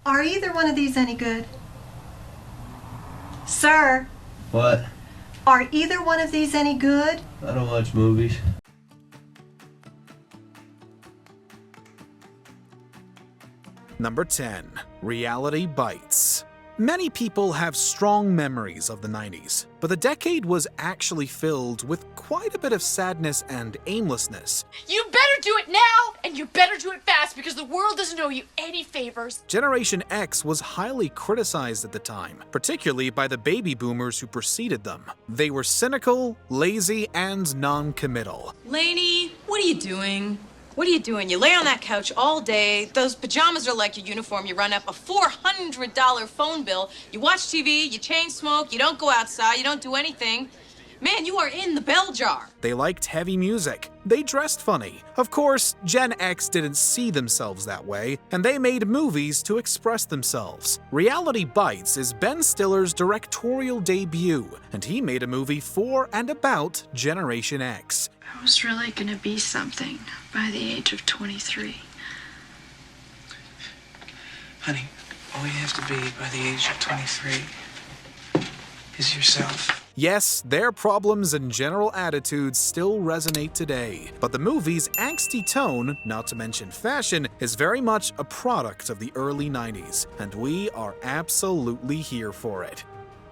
Are either one of these any good? Sir? What? Are either one of these any good? I don't watch movies. Number 10. Reality Bites. Many people have strong memories of the 90s, but the decade was actually filled with quite a bit of sadness and aimlessness. You better do it now, and you better do it fast, because the world doesn't owe you any favors. Generation X was highly criticized at the time, particularly by the baby boomers who preceded them. They were cynical, lazy, and non-committal. Lainey, what are you doing? What are you doing? You lay on that couch all day. Those pajamas are like your uniform. You run up a $400 phone bill. You watch TV, you chain smoke, you don't go outside, you don't do anything. Man, you are in the bell jar. They liked heavy music. They dressed funny. Of course, Gen X didn't see themselves that way, and they made movies to express themselves. Reality Bites is Ben Stiller's directorial debut, and he made a movie for and about Generation X. I was really gonna be something by the age of 23. Honey, all you have to be by the age of 23 is yourself. Yes, their problems and general attitudes still resonate today, but the movie's angsty tone, not to mention fashion, is very much a product of the early 90s, and we are absolutely here for it.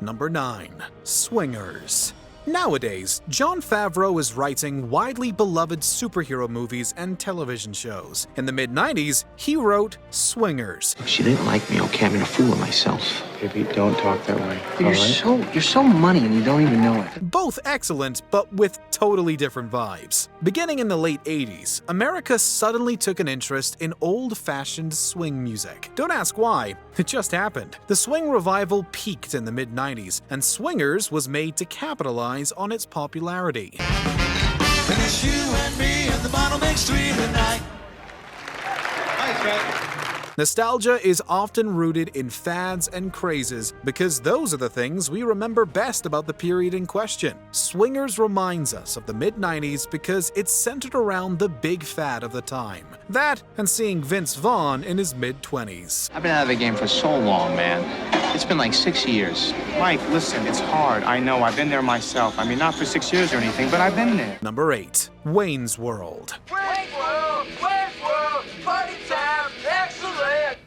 Number 9. Swingers. Nowadays, Jon Favreau is writing widely beloved superhero movies and television shows. In the mid-90s, he wrote Swingers. If she didn't like me, okay, I'm gonna fool myself. Baby, don't talk that way. You're so money and you don't even know it. Both excellent, but with totally different vibes. Beginning in the late 80s, America suddenly took an interest in old-fashioned swing music. Don't ask why, it just happened. The swing revival peaked in the mid-90s, and Swingers was made to capitalize on its popularity. And it's you and me and the bottle makes 3 tonight. Thanks, man. Nostalgia is often rooted in fads and crazes because those are the things we remember best about the period in question. Swingers reminds us of the mid-90s because it's centered around the big fad of the time. That and seeing Vince Vaughn in his mid-20s. I've been out of the game for so long, man. It's been like 6 years. Mike, listen, it's hard. I know, I've been there myself. I mean, not for 6 years or anything, but I've been there. Number 8. Wayne's World. Wayne's World, party time, excellent.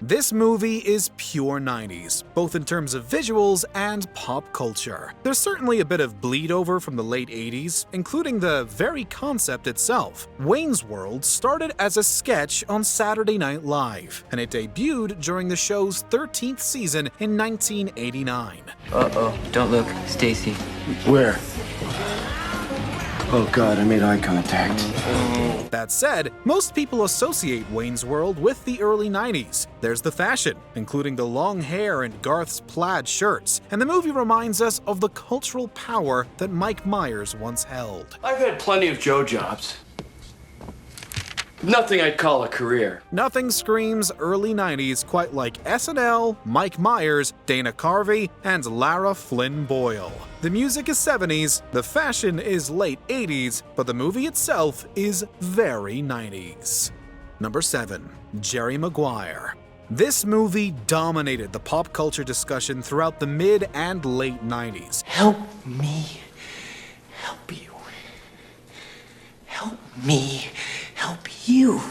This movie is pure 90s, both in terms of visuals and pop culture. There's certainly a bit of bleed over from the late 80s, including the very concept itself. Wayne's World started as a sketch on Saturday Night Live, and it debuted during the show's 13th season in 1989. Uh-oh, don't look, Stacy. Where? Oh God, I made eye contact. That said, most people associate Wayne's World with the early 90s. There's the fashion, including the long hair and Garth's plaid shirts, and the movie reminds us of the cultural power that Mike Myers once held. I've had plenty of Joe jobs. Nothing I'd call a career. Nothing screams early 90s quite like SNL, Mike Myers, Dana Carvey, and Lara Flynn Boyle. The music is 70s, the fashion is late 80s, but the movie itself is very 90s. Number 7. Jerry Maguire. This movie dominated the pop culture discussion throughout the mid and late 90s. Help me help you. Help me help you.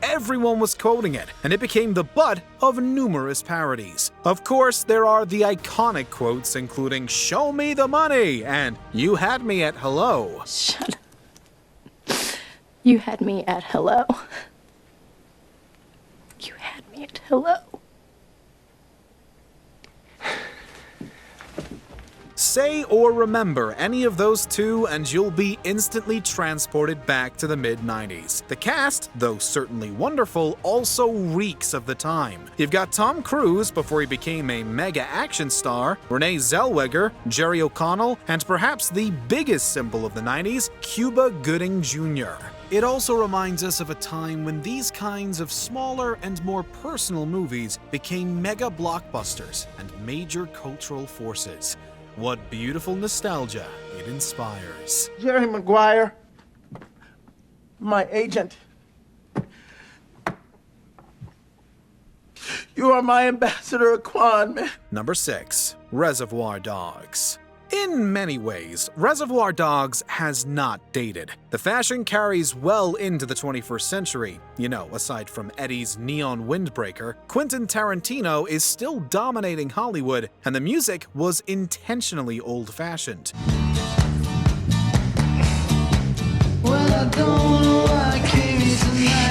Everyone was quoting it, and it became the butt of numerous parodies. Of course, there are the iconic quotes including "Show me the money" and "You had me at hello." Shut up. You had me at hello. You had me at hello. Say or remember any of those two and you'll be instantly transported back to the mid-90s. The cast, though certainly wonderful, also reeks of the time. You've got Tom Cruise before he became a mega action star, Renee Zellweger, Jerry O'Connell, and perhaps the biggest symbol of the 90s, Cuba Gooding Jr. It also reminds us of a time when these kinds of smaller and more personal movies became mega blockbusters and major cultural forces. What beautiful nostalgia it inspires. Jerry Maguire, my agent. You are my ambassador, Quan, man. Number 6. Reservoir Dogs. In many ways, Reservoir Dogs has not dated. The fashion carries well into the 21st century. You know, aside from Eddie's neon windbreaker, Quentin Tarantino is still dominating Hollywood, and the music was intentionally old-fashioned. Well, I don't know why I came here tonight.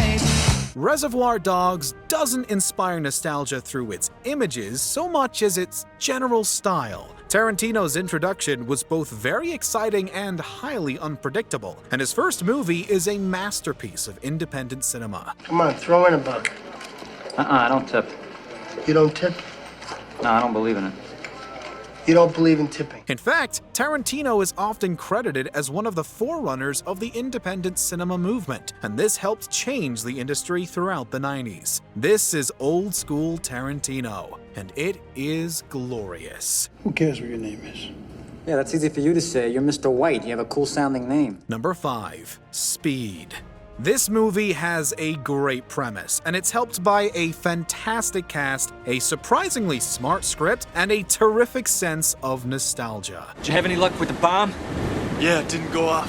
Reservoir Dogs doesn't inspire nostalgia through its images so much as its general style. Tarantino's introduction was both very exciting and highly unpredictable, and his first movie is a masterpiece of independent cinema. Come on, throw in a buck. I don't tip. You don't tip? No, I don't believe in it. You don't believe in tipping? In fact, Tarantino is often credited as one of the forerunners of the independent cinema movement, and this helped change the industry throughout the 90s. This is old school Tarantino, and it is glorious. Who cares what your name is? Yeah, that's easy for you to say. You're Mr. White. You have a cool sounding name. Number 5. Speed. This movie has a great premise, and it's helped by a fantastic cast, a surprisingly smart script, and a terrific sense of nostalgia. Did you have any luck with the bomb? Yeah, it didn't go off.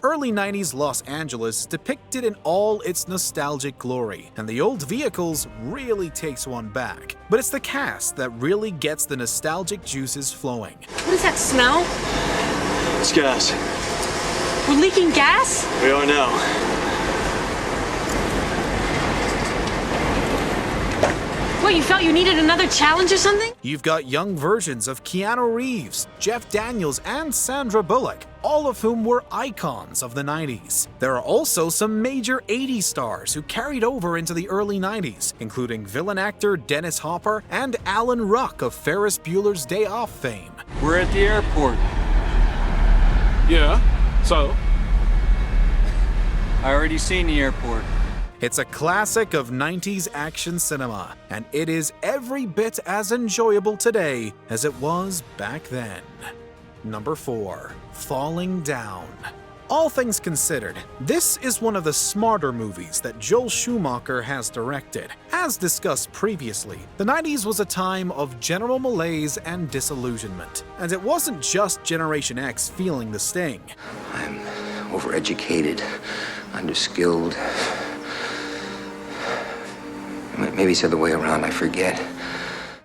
Early 90s Los Angeles depicted in all its nostalgic glory, and the old vehicles really takes one back. But it's the cast that really gets the nostalgic juices flowing. What is that smell? It's gas. We're leaking gas? We are now. What, you felt you needed another challenge or something? You've got young versions of Keanu Reeves, Jeff Daniels, and Sandra Bullock, all of whom were icons of the 90s. There are also some major 80s stars who carried over into the early 90s, including villain actor Dennis Hopper and Alan Ruck of Ferris Bueller's Day Off fame. We're at the airport. Yeah, so? I already seen the airport. It's a classic of 90s action cinema, and it is every bit as enjoyable today as it was back then. Number 4. Falling Down. All things considered, this is one of the smarter movies that Joel Schumacher has directed. As discussed previously, the 90s was a time of general malaise and disillusionment, and it wasn't just Generation X feeling the sting. I'm overeducated, underskilled. Maybe it's the other way around, I forget.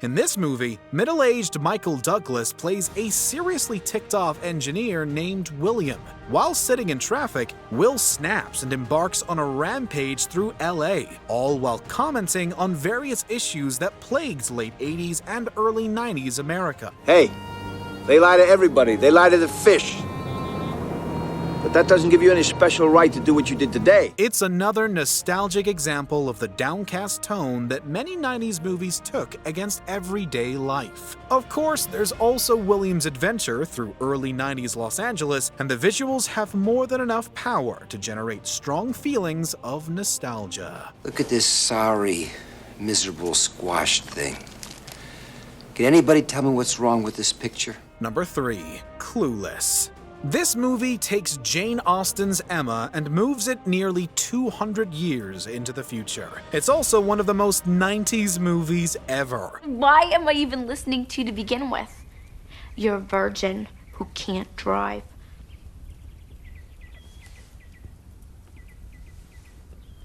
In this movie, middle-aged Michael Douglas plays a seriously ticked-off engineer named William. While sitting in traffic, Will snaps and embarks on a rampage through LA, all while commenting on various issues that plagued late 80s and early 90s America. Hey, they lie to everybody. They lie to the fish. But that doesn't give you any special right to do what you did today. It's another nostalgic example of the downcast tone that many 90s movies took against everyday life. Of course, there's also William's adventure through early 90s Los Angeles, and the visuals have more than enough power to generate strong feelings of nostalgia. Look at this sorry, miserable, squashed thing. Can anybody tell me what's wrong with this picture? Number 3. Clueless. This movie takes Jane Austen's Emma and moves it nearly 200 years into the future. It's also one of the most 90s movies ever. Why am I even listening to you to begin with? You're a virgin who can't drive.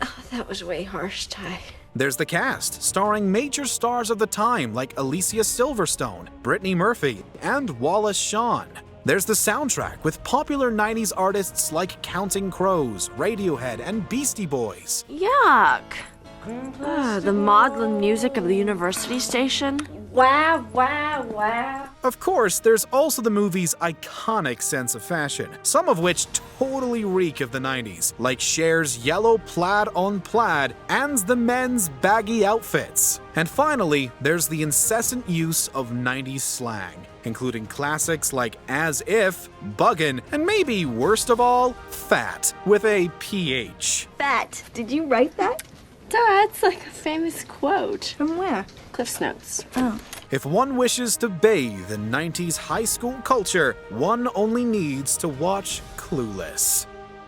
Oh, that was way harsh, Ty. There's the cast, starring major stars of the time like Alicia Silverstone, Brittany Murphy, and Wallace Shawn. There's the soundtrack with popular 90s artists like Counting Crows, Radiohead, and Beastie Boys. Yuck. The maudlin music of the university station. Wow, wow, wow. Of course, there's also the movie's iconic sense of fashion, some of which totally reek of the 90s, like Cher's yellow plaid on plaid and the men's baggy outfits. And finally, there's the incessant use of 90s slang, including classics like As If, Buggin', and maybe worst of all, Fat, with a PH. Fat. Did you write that? That's like a famous quote. From where? Cliff's Notes. Oh. If one wishes to bathe in 90s high school culture, one only needs to watch Clueless.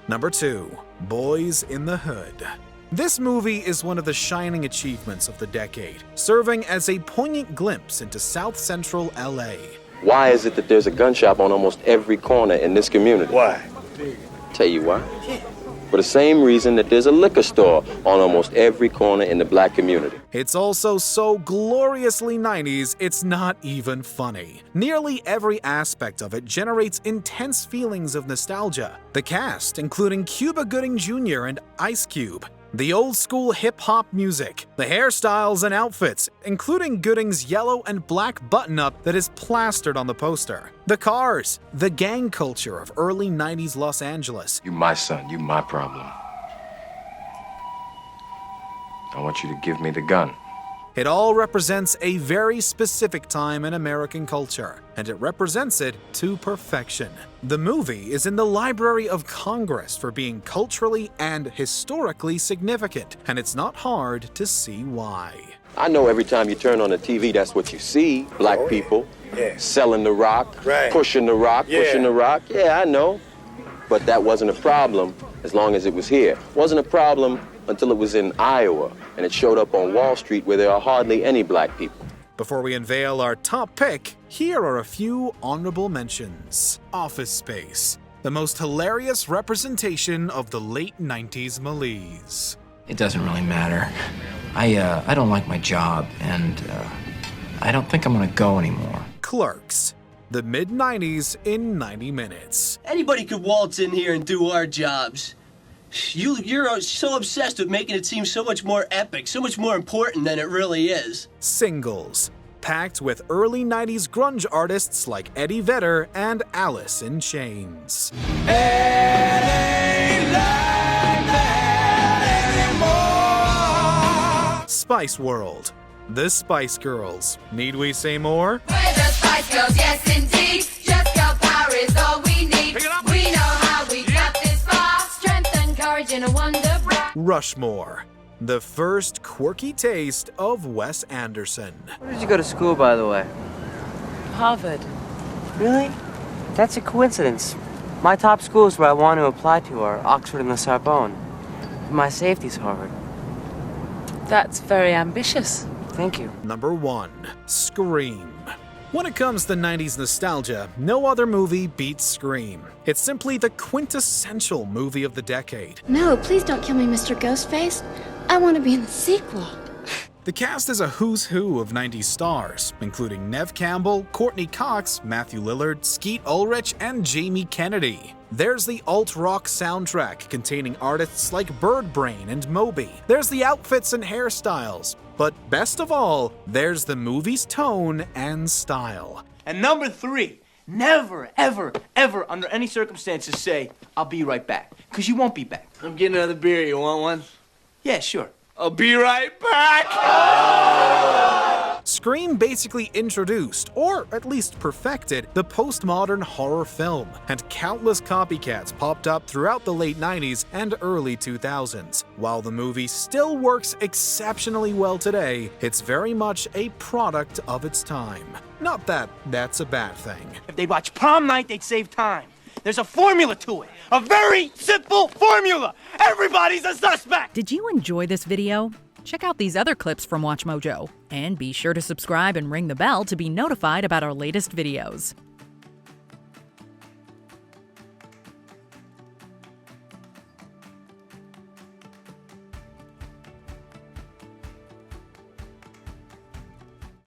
Number 2. Boys in the Hood. This movie is one of the shining achievements of the decade, serving as a poignant glimpse into South Central LA. Why is it that there's a gun shop on almost every corner in this community? Why? Tell you why. For the same reason that there's a liquor store on almost every corner in the black community. It's also so gloriously 90s, it's not even funny. Nearly every aspect of it generates intense feelings of nostalgia. The cast, including Cuba Gooding Jr. and Ice Cube, the old-school hip-hop music, the hairstyles and outfits, including Gooding's yellow and black button-up that is plastered on the poster, the cars, the gang culture of early 90s Los Angeles. You my son, you my problem. I want you to give me the gun. It all represents a very specific time in American culture, and it represents it to perfection. The movie is in the Library of Congress for being culturally and historically significant, and it's not hard to see why. I know every time you turn on the TV, that's what you see. Black people selling the rock, pushing the rock, pushing the rock. Yeah, I know. But that wasn't a problem as long as it was here. Wasn't a problem until it was in Iowa, and it showed up on Wall Street where there are hardly any black people. Before we unveil our top pick, here are a few honorable mentions. Office Space, the most hilarious representation of the late 90s malaise. It doesn't really matter. I don't like my job, and I don't think I'm gonna go anymore. Clerks, the mid-90s in 90 minutes. Anybody could waltz in here and do our jobs. You're so obsessed with making it seem so much more epic, so much more important than it really is. Singles, packed with early 90s grunge artists like Eddie Vedder and Alice in Chains. Spice World, the Spice Girls. Need we say more? We're the Spice Girls, yes indeed. Just girl power is all we need. We know how we got this far. Strength and courage in a wonder bra. Rushmore, the first quirky taste of Wes Anderson. Where did you go to school, by the way? Harvard. Really? That's a coincidence. My top schools where I want to apply to are Oxford and the Sorbonne. My safety's Harvard. That's very ambitious. Thank you. Number 1. Scream. When it comes to 90s nostalgia, no other movie beats Scream. It's simply the quintessential movie of the decade. No, please don't kill me, Mr. Ghostface. I want to be in the sequel. The cast is a who's who of 90s stars, including Neve Campbell, Courtney Cox, Matthew Lillard, Skeet Ulrich, and Jamie Kennedy. There's the alt-rock soundtrack containing artists like Birdbrain and Moby. There's the outfits and hairstyles. But best of all, there's the movie's tone and style. And number 3, never, ever, ever, under any circumstances say, I'll be right back. Because you won't be back. I'm getting another beer. You want one? Yeah, sure. I'll be right back! Scream basically introduced, or at least perfected, the postmodern horror film, and countless copycats popped up throughout the late 90s and early 2000s. While the movie still works exceptionally well today, it's very much a product of its time. Not that that's a bad thing. If they'd watch Prom Night, they'd save time. There's a formula to it. A very simple formula. Everybody's a suspect. Did you enjoy this video? Check out these other clips from WatchMojo. And be sure to subscribe and ring the bell to be notified about our latest videos.